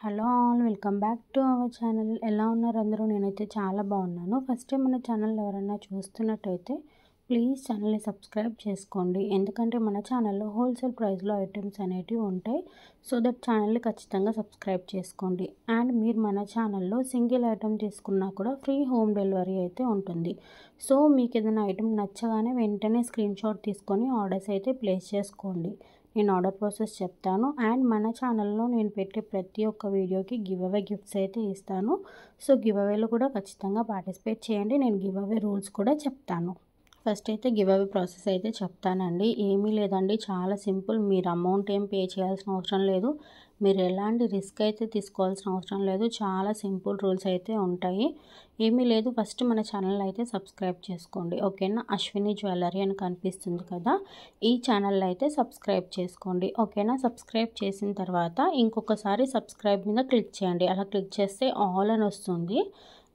Hello all, welcome back to our channel. ఎలా ఉన్నారు అందరూ? నేనైతే చాలా బాగున్నాను. ఫస్ట్ టైం మన ఛానల్ ఎవరైనా చూస్తున్నట్టయితే ప్లీజ్ ఛానల్ని సబ్స్క్రైబ్ చేసుకోండి. ఎందుకంటే మన ఛానల్లో హోల్సేల్ ప్రైస్లో ఐటమ్స్ అనేటివి ఉంటాయి. సో దట్ ఛానల్ని ఖచ్చితంగా సబ్స్క్రైబ్ చేసుకోండి. అండ్ మీరు మన ఛానల్లో సింగిల్ ఐటమ్ తీసుకున్నా కూడా ఫ్రీ హోమ్ డెలివరీ అయితే ఉంటుంది. సో మీకు ఏదైనా ఐటమ్ నచ్చగానే వెంటనే స్క్రీన్ షాట్ తీసుకొని ఆర్డర్స్ అయితే ప్లేస్ చేసుకోండి. నేను ఆర్డర్ ప్రాసెస్ చెప్తాను. అండ్ మన ఛానల్లో నేను పెట్టే ప్రతి ఒక్క వీడియోకి గివ్ అవే గిఫ్ట్స్ అయితే ఇస్తాను. సో గివ్ అవేలో కూడా ఖచ్చితంగా పార్టిసిపేట్ చేయండి. నేను గివ్ అవే రూల్స్ కూడా చెప్తాను. ఫస్ట్ అయితే గివ్ అవే ప్రాసెస్ అయితే చెప్తానండి. ఏమీ లేదండి, చాలా సింపుల్. మీరు అమౌంట్ ఏం పే చేయాల్సిన అవసరం లేదు. మీరు ఎలాంటి రిస్క్ అయితే తీసుకోవాల్సిన అవసరం లేదు. చాలా సింపుల్ రూల్స్ అయితే ఉంటాయి. ఏమీ లేదు, ఫస్ట్ మన ఛానల్ అయితే సబ్స్క్రైబ్ చేసుకోండి. ఓకేనా? అశ్విని జ్యువెలరీ అని కనిపిస్తుంది కదా, ఈ ఛానల్ అయితే సబ్స్క్రైబ్ చేసుకోండి. ఓకేనా? సబ్స్క్రైబ్ చేసిన తర్వాత ఇంకొకసారి సబ్స్క్రైబ్ మీద క్లిక్ చేయండి. అలా క్లిక్ చేస్తే ఆల్ అని వస్తుంది,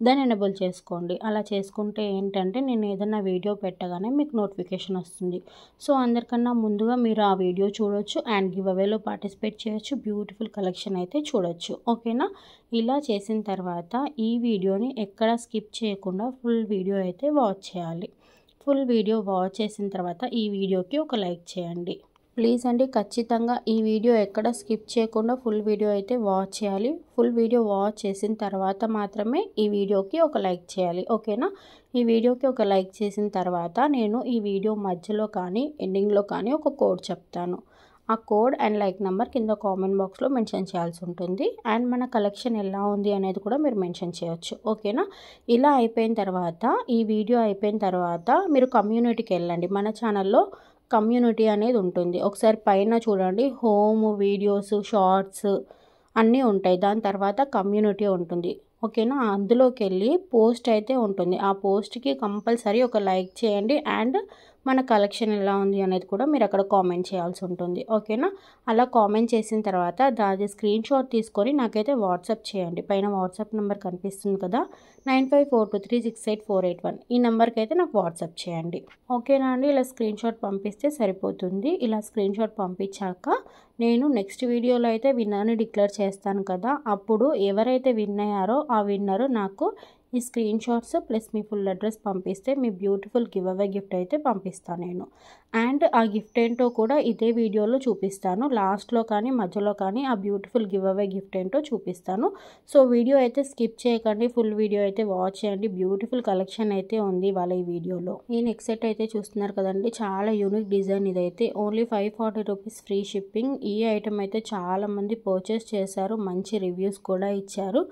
దాన్ని ఎనేబుల్ చేసుకోండి. అలా చేసుకుంటే ఏంటంటే నేను ఏదైనా వీడియో పెట్టగానే మీకు నోటిఫికేషన్ వస్తుంది. సో అందరికన్నా ముందుగా మీరు ఆ వీడియో చూడొచ్చు అండ్ గివ్ అవేలో పార్టిసిపేట్ చేయొచ్చు. బ్యూటిఫుల్ కలెక్షన్ అయితే చూడొచ్చు. ఓకేనా? ఇలా చేసిన తర్వాత ఈ వీడియోని ఎక్కడ స్కిప్ చేయకుండా ఫుల్ వీడియో అయితే వాచ్ చేయాలి. ఫుల్ వీడియో వాచ్ చేసిన తర్వాత ఈ వీడియోకి ఒక లైక్ చేయండి ప్లీజ్ అండి. ఖచ్చితంగా ఈ వీడియో ఎక్కడ స్కిప్ చేయకుండా ఫుల్ వీడియో అయితే వాచ్ చేయాలి. ఫుల్ వీడియో వాచ్ చేసిన తర్వాత మాత్రమే ఈ వీడియోకి ఒక లైక్ చేయాలి. ఓకేనా? ఈ వీడియోకి ఒక లైక్ చేసిన తర్వాత నేను ఈ వీడియో మధ్యలో కానీ ఎండింగ్లో కానీ ఒక కోడ్ చెప్తాను. ఆ కోడ్ అండ్ లైక్ నెంబర్ కింద కామెంట్ బాక్స్లో మెన్షన్ చేయాల్సి ఉంటుంది. అండ్ మన కలెక్షన్ ఎలా ఉంది అనేది కూడా మీరు మెన్షన్ చేయొచ్చు. ఓకేనా? ఇలా అయిపోయిన తర్వాత, ఈ వీడియో అయిపోయిన తర్వాత మీరు కమ్యూనిటీకి వెళ్ళండి. మన ఛానల్లో కమ్యూనిటీ అనేది ఉంటుంది. ఒకసారి పైన చూడండి, హోమ్, వీడియోస్, షార్ట్స్ అన్నీ ఉంటాయి. దాని తర్వాత కమ్యూనిటీ ఉంటుంది. ఓకేనా? అందులోకి వెళ్ళి పోస్ట్ అయితే ఉంటుంది. ఆ పోస్ట్కి కంపల్సరీ ఒక లైక్ చేయండి. అండ్ మన కలెక్షన్ ఎలా ఉంది అనేది కూడా మీరు అక్కడ కామెంట్ చేయాల్సి ఉంటుంది. ఓకేనా? అలా కామెంట్ చేసిన తర్వాత దాని స్క్రీన్ షాట్ తీసుకొని నాకైతే వాట్సాప్ చేయండి. పైన వాట్సాప్ నెంబర్ కనిపిస్తుంది కదా, 9542368481. ఈ నెంబర్కి అయితే నాకు వాట్సాప్ చేయండి. ఓకేనా అండి? ఇలా స్క్రీన్ షాట్ పంపిస్తే సరిపోతుంది. ఇలా స్క్రీన్ షాట్ పంపించాక నేను నెక్స్ట్ వీడియోలో అయితే విన్నర్ని డిక్లేర్ చేస్తాను కదా, అప్పుడు ఎవరైతే విన్ అయ్యారో ఆ విన్నరు నాకు ఈ స్క్రీన్ షాట్స్ ప్లస్ మీ ఫుల్ అడ్రస్ పంపిస్తే మీ బ్యూటిఫుల్ గివ్ అవే గిఫ్ట్ అయితే పంపిస్తాను నేను. అండ్ ఆ గిఫ్ట్ ఏంటో కూడా ఇదే వీడియోలో చూపిస్తాను. లాస్ట్లో కానీ మధ్యలో కానీ ఆ బ్యూటిఫుల్ గివ్ అవే గిఫ్ట్ ఏంటో చూపిస్తాను. సో వీడియో అయితే స్కిప్ చేయకండి, ఫుల్ వీడియో అయితే వాచ్ చేయండి. బ్యూటిఫుల్ కలెక్షన్ అయితే ఉంది వాళ్ళ ఈ వీడియోలో. ఈ నెక్ సెట్ అయితే చూస్తున్నారు కదండి, చాలా యూనిక్ డిజైన్. ఇదైతే ఓన్లీ 540 రూపీస్ ఫ్రీ షిప్పింగ్. ఈ ఐటమ్ అయితే చాలామంది పర్చేస్ చేశారు, మంచి రివ్యూస్ కూడా ఇచ్చారు.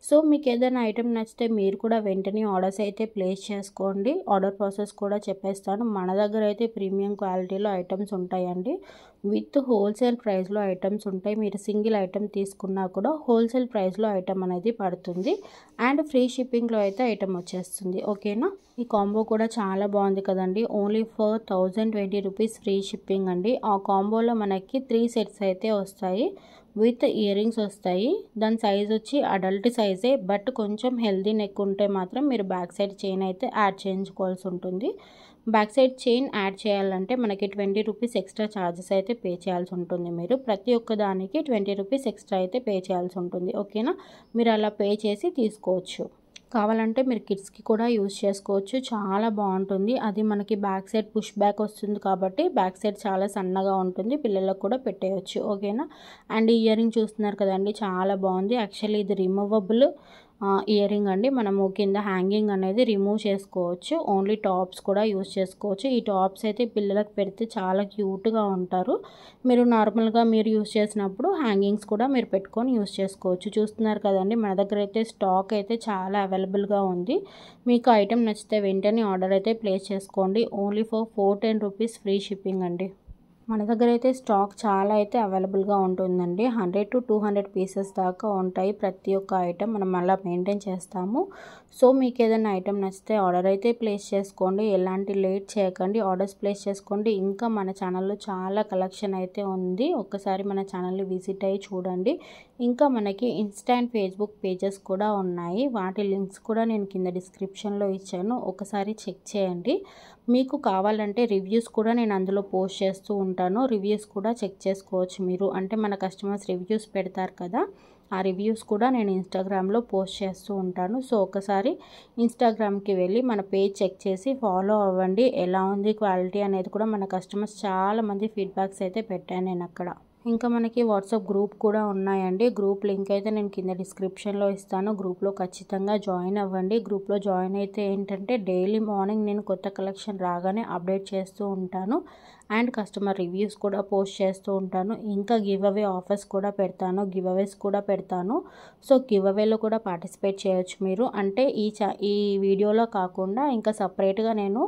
సో మీకు ఏదైనా ఐటమ్ నచ్చితే మీరు కూడా వెంటనే ఆర్డర్స్ అయితే ప్లేస్ చేసుకోండి. ఆర్డర్ ప్రాసెస్ కూడా చెప్పేస్తాను. మన దగ్గర అయితే ప్రీమియం క్వాలిటీలో ఐటమ్స్ ఉంటాయండి. విత్ హోల్సేల్ ప్రైస్లో ఐటమ్స్ ఉంటాయి. మీరు సింగిల్ ఐటమ్ తీసుకున్నా కూడా హోల్సేల్ ప్రైస్లో ఐటమ్ అనేది పడుతుంది. అండ్ ఫ్రీ షిప్పింగ్లో అయితే ఐటమ్ వచ్చేస్తుంది. ఓకేనా? ఈ కాంబో కూడా చాలా బాగుంది కదండి. Only for 1020 rupees free shipping అండి. ఆ కాంబోలో మనకి 3 సెట్స్ అయితే వస్తాయి. విత్ ఇయర్ రింగ్స్ వస్తాయి. దాని సైజ్ వచ్చి అడల్ట్ సైజే, బట్ కొంచెం హెల్దీ నెక్ ఉంటే మాత్రం మీరు బ్యాక్ సైడ్ చైన్ అయితే యాడ్ చేయించుకోవాల్సి ఉంటుంది. బ్యాక్ సైడ్ చైన్ యాడ్ చేయాలంటే మనకి 20 రూపీస్ ఎక్స్ట్రా ఛార్జెస్ అయితే పే చేయాల్సి ఉంటుంది. మీరు ప్రతి ఒక్క దానికి 20 రూపీస్ ఎక్స్ట్రా అయితే పే చేయాల్సి ఉంటుంది. ఓకేనా? మీరు అలా పే చేసి తీసుకోవచ్చు. కావాలంటే మీరు కిడ్స్కి కూడా యూజ్ చేసుకోవచ్చు. చాలా బాగుంటుంది. అది మనకి బ్యాక్ సైడ్ పుష్ బ్యాక్ వస్తుంది కాబట్టి బ్యాక్ సైడ్ చాలా సన్నగా ఉంటుంది, పిల్లలకు కూడా పెట్టేయచ్చు. ఓకేనా? అండ్ ఇయర్ రింగ్ చూస్తున్నారు కదండి, చాలా బాగుంది. యాక్చువల్లీ ఇది రిమూవబుల్ ఇయర్ రింగ్ అండి. మనము కింద హ్యాంగింగ్ అనేది రిమూవ్ చేసుకోవచ్చు. ఓన్లీ టాప్స్ కూడా యూజ్ చేసుకోవచ్చు. ఈ టాప్స్ అయితే పిల్లలకు పెడితే చాలా క్యూట్గా ఉంటారు. మీరు నార్మల్గా మీరు యూజ్ చేసినప్పుడు హ్యాంగింగ్స్ కూడా మీరు పెట్టుకొని యూజ్ చేసుకోవచ్చు. చూస్తున్నారు కదండి, మన దగ్గర అయితే స్టాక్ అయితే చాలా అవైలబుల్గా ఉంది. మీకు ఐటెం నచ్చితే వెంటనే ఆర్డర్ అయితే ప్లేస్ చేసుకోండి. Only for 410 rupees free shipping అండి. మన దగ్గర అయితే స్టాక్ చాలా అయితే అవైలబుల్గా ఉంటుందండి. 100 to 200 పీసెస్ దాకా ఉంటాయి. ప్రతి ఒక్క ఐటెం మనం అలా మెయింటైన్ చేస్తాము. సో మీకు ఏదైనా ఐటెం నచ్చితే ఆర్డర్ అయితే ప్లేస్ చేసుకోండి. ఎలాంటి లేట్ చేయకండి, ఆర్డర్స్ ప్లేస్ చేసుకోండి. ఇంకా మన ఛానల్లో చాలా కలెక్షన్ అయితే ఉంది. ఒక్కసారి మన ఛానల్ని విజిట్ అయ్యి చూడండి. ఇంకా మనకి ఇన్స్టా అండ్ ఫేస్బుక్ పేజెస్ కూడా ఉన్నాయి. వాటి లింక్స్ కూడా నేను కింద డిస్క్రిప్షన్లో ఇచ్చాను, ఒకసారి చెక్ చేయండి. మీకు కావాలంటే రివ్యూస్ కూడా నేను అందులో పోస్ట్ చేస్తూ ఉంటాను. రివ్యూస్ కూడా చెక్ చేసుకోవచ్చు మీరు. అంటే మన కస్టమర్స్ రివ్యూస్ పెడతారు కదా, ఆ రివ్యూస్ కూడా నేను ఇన్స్టాగ్రామ్లో పోస్ట్ చేస్తూ ఉంటాను. సో ఒకసారి ఇన్స్టాగ్రామ్కి వెళ్ళి మన పేజ్ చెక్ చేసి ఫాలో అవ్వండి. ఎలా ఉంది క్వాలిటీ అనేది కూడా మన కస్టమర్స్ చాలామంది ఫీడ్బ్యాక్స్ అయితే పెట్టాను నేను అక్కడ. ఇంకా మనకి వాట్సాప్ గ్రూప్ కూడా ఉన్నాయండి. గ్రూప్ లింక్ అయితే నేను కింద డిస్క్రిప్షన్లో ఇస్తాను. గ్రూప్లో ఖచ్చితంగా జాయిన్ అవ్వండి. గ్రూప్లో జాయిన్ అయితే ఏంటంటే డైలీ మార్నింగ్ నేను కొత్త కలెక్షన్ రాగానే అప్డేట్ చేస్తూ ఉంటాను. అండ్ కస్టమర్ రివ్యూస్ కూడా పోస్ట్ చేస్తూ ఉంటాను. ఇంకా గివ్ అవే ఆఫర్స్ కూడా పెడతాను, గివ్ అవేస్ కూడా పెడతాను. సో గివ్ అవేలో కూడా పార్టిసిపేట్ చేయొచ్చు మీరు. అంటే ఈ వీడియోలో కాకుండా ఇంకా సపరేట్గా నేను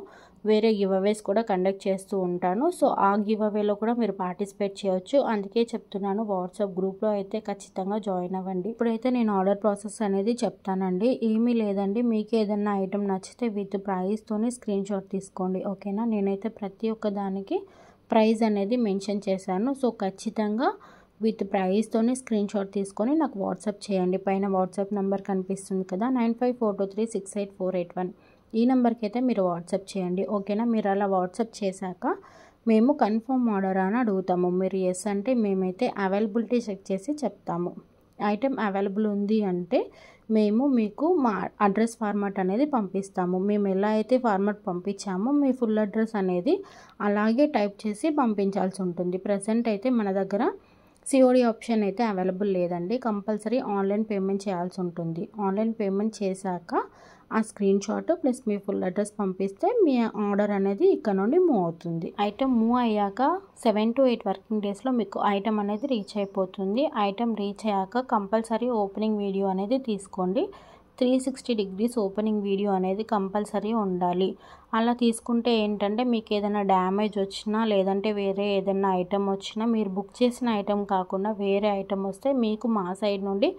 వేరే గివ్ అవేస్ కూడా కండక్ట్ చేస్తూ ఉంటాను. సో ఆ గివ్ అవేలో కూడా మీరు పార్టిసిపేట్ చేయొచ్చు. అందుకే చెప్తున్నాను, వాట్సాప్ గ్రూప్లో అయితే ఖచ్చితంగా జాయిన్ అవ్వండి. ఇప్పుడైతే నేను ఆర్డర్ ప్రాసెస్ అనేది చెప్తానండి. ఏమీ లేదండి, మీకు ఏదైనా ఐటెం నచ్చితే విత్ ప్రైస్తోనే స్క్రీన్ షాట్ తీసుకోండి, ఓకేనా. నేనైతే ప్రతి ఒక్క దానికి ప్రైస్ అనేది మెన్షన్ చేశాను. సో ఖచ్చితంగా విత్ ప్రైస్తోనే స్క్రీన్ షాట్ తీసుకొని నాకు వాట్సాప్ చేయండి. పైన వాట్సాప్ నెంబర్ కనిపిస్తుంది కదా, 9542368481. ఈ నెంబర్కి అయితే మీరు వాట్సాప్ చేయండి, ఓకేనా. మీరు అలా వాట్సాప్ చేశాక మేము కన్ఫర్మ్ ఆర్డర్ అని అడుగుతాము. మీరు ఎస్ అంటే మేమైతే అవైలబిలిటీ చెక్ చేసి చెప్తాము. ఐటెం అవైలబుల్ ఉంది అంటే మేము మీకు మా అడ్రస్ ఫార్మాట్ అనేది పంపిస్తాము. మేము ఎలా అయితే ఫార్మాట్ పంపించామో మీ ఫుల్ అడ్రస్ అనేది అలాగే టైప్ చేసి పంపించాల్సి ఉంటుంది. ప్రజెంట్ అయితే మన దగ్గర సిఓడి ఆప్షన్ అయితే అవైలబుల్ లేదండి. కంపల్సరీ ఆన్లైన్ పేమెంట్ చేయాల్సి ఉంటుంది. ఆన్లైన్ పేమెంట్ చేశాక ఆ స్క్రీన్ షాట్ ప్లస్ మీ ఫుల్ అడ్రస్ పంపిస్తే మీ ఆర్డర్ అనేది ఇక్కడ నుండి మూవ్ అవుతుంది. ఐటెం మూవ్ అయ్యాక 7 to 8 వర్కింగ్ డేస్లో మీకు ఐటెం అనేది రీచ్ అయిపోతుంది. ఐటెం రీచ్ అయ్యాక కంపల్సరీ ఓపెనింగ్ వీడియో అనేది తీసుకోండి. 360 degrees ఓపెనింగ్ వీడియో అనేది కంపల్సరీ ఉండాలి. అలా తీసుకుంటే ఏంటంటే మీకు ఏదైనా డ్యామేజ్ వచ్చినా లేదంటే వేరే ఏదైనా ఐటెం వచ్చినా, మీరు బుక్ చేసిన ఐటెం కాకుండా వేరే ఐటెం వస్తే మీకు మా సైడ్ నుండి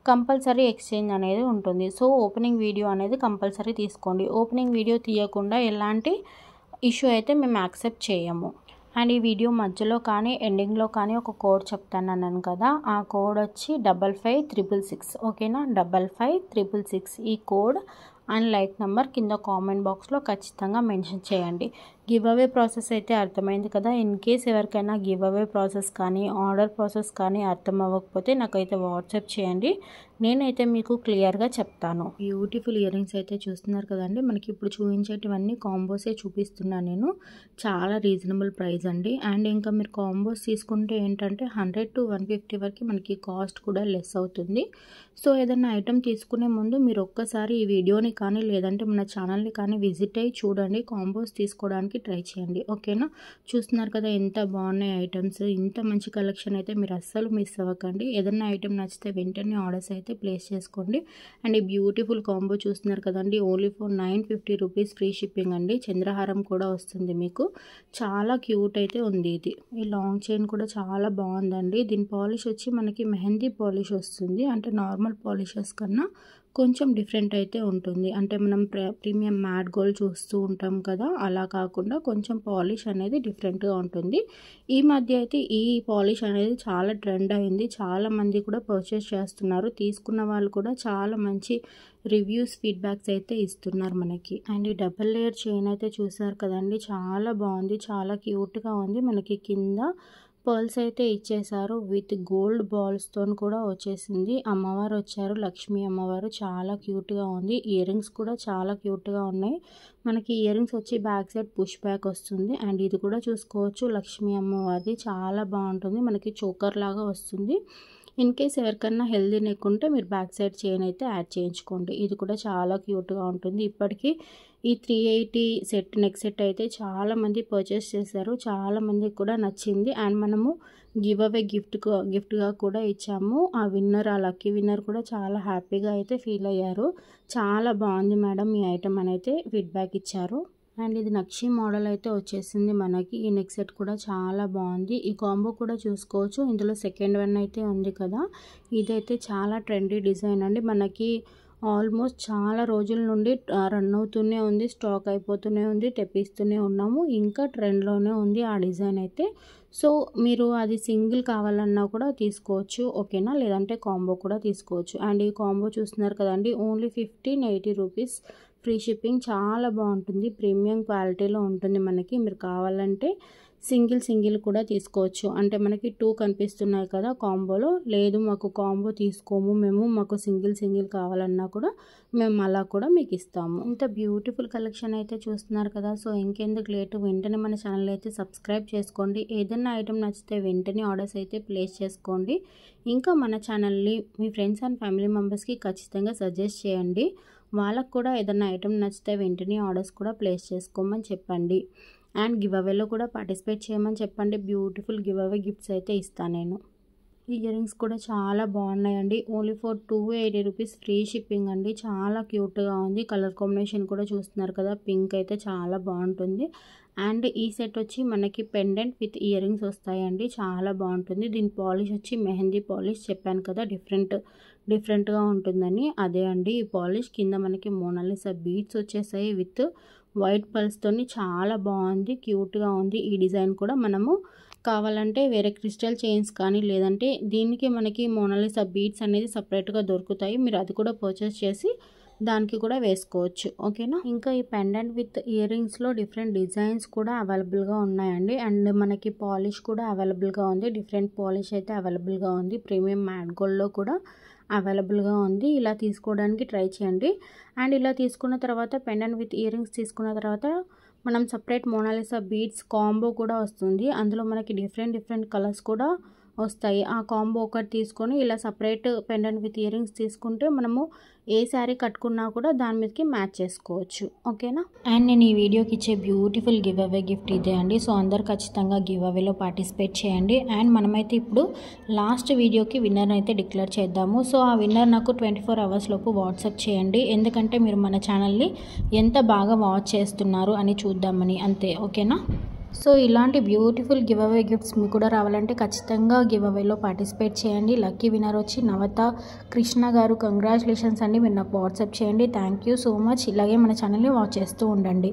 కంపల్సరీ ఎక్స్చేంజ్ అనేది ఉంటుంది. సో ఓపెనింగ్ వీడియో అనేది కంపల్సరీ తీసుకోండి. ఓపెనింగ్ వీడియో తీయకుండా ఎలాంటి ఇష్యూ అయితే మేము యాక్సెప్ట్ చేయము. అండ్ ఈ వీడియో మధ్యలో కానీ ఎండింగ్లో కానీ ఒక కోడ్ చెప్తాను అన్నాను కదా, ఆ కోడ్ వచ్చి 55666, ఓకేనా. 55666 ఈ కోడ్ అండ్ లైక్ నెంబర్ కింద కామెంట్ బాక్స్లో ఖచ్చితంగా మెన్షన్ చేయండి. గివ్ అవే ప్రాసెస్ అయితే అర్థమైంది కదా. ఇన్ కేస్ ఎవరికైనా గివ్ అవే ప్రాసెస్ కానీ ఆర్డర్ ప్రాసెస్ కానీ అర్థం అవ్వకపోతే నాకైతే వాట్సాప్ చేయండి, నేనైతే మీకు క్లియర్గా చెప్తాను. బ్యూటిఫుల్ ఇయర్ రింగ్స్ అయితే చూస్తున్నారు కదండి. మనకి ఇప్పుడు చూపించేటివన్నీ కాంబోసే చూపిస్తున్నాను నేను. చాలా రీజనబుల్ ప్రైస్ అండి. అండ్ ఇంకా మీరు కాంబోస్ తీసుకుంటే ఏంటంటే 100 to 150 వరకు మనకి కాస్ట్ కూడా లెస్ అవుతుంది. సో ఏదైనా ఐటెం తీసుకునే ముందు మీరు ఒక్కసారి ఈ వీడియోని కానీ లేదంటే మన ఛానల్ని కానీ విజిట్ అయ్యి చూడండి. కాంబోస్ తీసుకోవడానికి ట్రై చేయండి, ఓకేనా. చూస్తున్నారు కదా ఎంత బాగున్నాయి ఐటమ్స్. ఇంత మంచి కలెక్షన్ అయితే మీరు అస్సలు మిస్ అవ్వకండి. ఏదైనా ఐటెం నచ్చితే వెంటనే ఆర్డర్స్ అయితే ప్లేస్ చేసుకోండి. అండ్ ఈ బ్యూటిఫుల్ కాంబో చూస్తున్నారు కదండి, only for 950 rupees free shipping అండి. చంద్రహారం కూడా వస్తుంది మీకు. చాలా క్యూట్ అయితే ఉంది ఇది. ఈ లాంగ్ చైన్ కూడా చాలా బాగుందండి. దీని పాలిష్ వచ్చి మనకి మెహందీ పాలిష్ వస్తుంది. అంటే నార్మల్ పాలిషెస్ కన్నా కొంచెం డిఫరెంట్ అయితే ఉంటుంది. అంటే మనం ప్రీమియం మ్యాట్ గోల్డ్ చూస్తూ ఉంటాం కదా, అలా కాకుండా కొంచెం పాలిష్ అనేది డిఫరెంట్గా ఉంటుంది. ఈ మధ్య అయితే ఈ పాలిష్ అనేది చాలా ట్రెండ్ అయింది. చాలామంది కూడా పర్చేస్ చేస్తున్నారు. తీసుకున్న వాళ్ళు కూడా చాలా మంచి రివ్యూస్ ఫీడ్బ్యాక్స్ అయితే ఇస్తున్నారు మనకి. అండ్ ఈ డబుల్ లేయర్ చైన్ అయితే చూసారు కదండి, చాలా బాగుంది, చాలా క్యూట్గా ఉంది. మనకి కింద పర్ల్స్ అయితే ఇచ్చేసారు విత్ గోల్డ్ బాల్స్తో కూడా వచ్చేసింది. అమ్మవారు వచ్చారు, లక్ష్మీ అమ్మవారు, చాలా క్యూట్గా ఉంది. ఇయర్ రింగ్స్ కూడా చాలా క్యూట్గా ఉన్నాయి. మనకి ఇయర్ రింగ్స్ వచ్చి బ్యాక్ సైడ్ పుష్ బ్యాక్ వస్తుంది. అండ్ ఇది కూడా చూసుకోవచ్చు, లక్ష్మీ అమ్మవారిది చాలా బాగుంటుంది. మనకి చోకర్ లాగా వస్తుంది. ఇన్ కేస్ ఎవరికన్నా హెల్దీ నెక్ ఉంటే మీరు బ్యాక్ సైడ్ చైన్ అయితే యాడ్ చేయించుకోండి. ఇది కూడా చాలా క్యూట్గా ఉంటుంది. ఇప్పటికీ ఈ 380 సెట్ నెక్ సెట్ అయితే చాలామంది పర్చేస్ చేశారు. చాలామందికి కూడా నచ్చింది. అండ్ మనము గివ్ అవే గిఫ్ట్గా కూడా ఇచ్చాము. ఆ లక్కీ విన్నర్ కూడా చాలా హ్యాపీగా అయితే ఫీల్ అయ్యారు. చాలా బాగుంది మేడం ఈ ఐటమ్ అని అయితే ఫీడ్బ్యాక్ ఇచ్చారు. అండ్ ఇది నక్షి మోడల్ అయితే వచ్చేసింది మనకి. ఈ నెక్ సెట్ కూడా చాలా బాగుంది. ఈ కాంబో కూడా చూసుకోవచ్చు. ఇందులో సెకండ్ వన్ అయితే ఉంది కదా, ఇదైతే చాలా ట్రెండీ డిజైన్ అండి. మనకి ఆల్మోస్ట్ చాలా రోజుల నుండి రన్ అవుతూనే ఉంది, స్టాక్ అయిపోతూనే ఉంది, తెప్పిస్తూనే ఉన్నాము. ఇంకా ట్రెండ్లోనే ఉంది ఆ డిజైన్ అయితే. సో మీరు అది సింగిల్ కావాలన్నా కూడా తీసుకోవచ్చు, ఓకేనా. లేదంటే కాంబో కూడా తీసుకోవచ్చు. అండ్ ఈ కాంబో చూస్తున్నారు కదండి, ఓన్లీ 1580 రూపీస్ ఫ్రీ షిప్పింగ్. చాలా బాగుంటుంది, ప్రీమియం క్వాలిటీలో ఉంటుంది మనకి. మీరు కావాలంటే సింగిల్ కూడా తీసుకోవచ్చు. అంటే మనకి 2 కనిపిస్తున్నాయి కదా కాంబోలో, లేదు మాకు కాంబో తీసుకోము మేము, మాకు సింగిల్ కావాలన్నా కూడా మేము అలా కూడా మీకు ఇస్తాము. ఇంత బ్యూటిఫుల్ కలెక్షన్ అయితే చూస్తున్నారు కదా. సో ఇంకెందుకు లేటు, వెంటనే మన ఛానల్ అయితే సబ్స్క్రైబ్ చేసుకోండి. ఏదైనా ఐటెం నచ్చితే వెంటనే ఆర్డర్స్ అయితే ప్లేస్ చేసుకోండి. ఇంకా మన ఛానల్ని మీ ఫ్రెండ్స్ అండ్ ఫ్యామిలీ మెంబర్స్కి ఖచ్చితంగా సజెస్ట్ చేయండి. వాళ్ళకు కూడా ఏదైనా ఐటెం నచ్చితే వెంటనే ఆర్డర్స్ కూడా ప్లేస్ చేసుకోమని చెప్పండి. అండ్ గివ్ అవేలో కూడా పార్టిసిపేట్ చేయమని చెప్పండి. బ్యూటిఫుల్ గివ్ అవే గిఫ్ట్స్ అయితే ఇస్తాను నేను. ఈ ఇయర్ రింగ్స్ కూడా చాలా బాగున్నాయండి. Only for 280 rupees free shipping అండి. చాలా క్యూట్గా ఉంది. కలర్ కాంబినేషన్ కూడా చూస్తున్నారు కదా, పింక్ అయితే చాలా బాగుంటుంది. అండ్ ఈ సెట్ వచ్చి మనకి పెండెంట్ విత్ ఇయర్ రింగ్స్ వస్తాయండి. చాలా బాగుంటుంది. దీని పాలిష్ వచ్చి మెహందీ పాలిష్, చెప్పాను కదా డిఫరెంట్గా ఉంటుందని, అదే అండి ఈ పాలిష్. కింద మనకి మోనాలిసా బీడ్స్ వచ్చేసాయి విత్ వైట్ పల్స్తోని, చాలా బాగుంది, క్యూట్గా ఉంది. ఈ డిజైన్ కూడా మనము కావాలంటే వేరే క్రిస్టల్ చైన్స్ కానీ లేదంటే దీనికి మనకి మోనాలిసా బీడ్స్ అనేది సపరేట్గా దొరుకుతాయి. మీరు అది కూడా పర్చేస్ చేసి దానికి కూడా వేసుకోవచ్చు. ఓకేనా. ఇంకా ఈ పెండెంట్ విత్ ఇయర్ రింగ్స్లో డిఫరెంట్ డిజైన్స్ కూడా అవైలబుల్గా ఉన్నాయండి. అండ్ మనకి పాలిష్ కూడా అవైలబుల్గా ఉంది. డిఫరెంట్ పాలిష్ అయితే అవైలబుల్గా ఉంది. ప్రీమియం మ్యాట్ గోల్డ్లో కూడా అవైలబుల్గా ఉంది. ఇలా తీసుకోవడానికి ట్రై చేయండి. అండ్ ఇలా తీసుకున్న తర్వాత పెండెంట్ విత్ ఇయర్ రింగ్స్ తీసుకున్న తర్వాత మనం సపరేట్ మోనాలిసా బీడ్స్ కాంబో కూడా వస్తుంది. అందులో మనకి డిఫరెంట్ కలర్స్ కూడా వస్తాయి. ఆ కాంబో ఒకటి తీసుకొని ఇలా separate pendant with ear rings తీసుకుంటే మనము ఏ శారీ కట్టుకున్నా కూడా దాని మీదకి మ్యాచ్ చేసుకోవచ్చు. ఓకేనా. అండ్ నేను ఈ వీడియోకి ఇచ్చే బ్యూటిఫుల్ గివ్ అవే గిఫ్ట్ ఇదే అండి. సో అందరు ఖచ్చితంగా గివ్ అవేలో పార్టిసిపేట్ చేయండి. అండ్ మనమైతే ఇప్పుడు లాస్ట్ వీడియోకి విన్నర్ అయితే డిక్లేర్ చేద్దాము. సో ఆ విన్నర్ నాకు 24 అవర్స్ లోపు వాట్సాప్ చేయండి. ఎందుకంటే మీరు మన ఛానల్ని ఎంత బాగా వాచ్ చేస్తున్నారు అని చూద్దామని, అంతే. ఓకేనా. సో ఇలాంటి బ్యూటిఫుల్ గివ్ అవే గిఫ్ట్స్ మీకు కూడా రావాలంటే ఖచ్చితంగా గివ్ అవేలో పార్టిసిపేట్ చేయండి. లక్కీ విన్నర్ వచ్చి నవత కృష్ణ గారు. కంగ్రాచులేషన్స్ అండి. మీరు నాకు వాట్సాప్ చేయండి. Thank you so much. ఇలాగే మన ఛానల్ని వాచ్ చేస్తూ ఉండండి.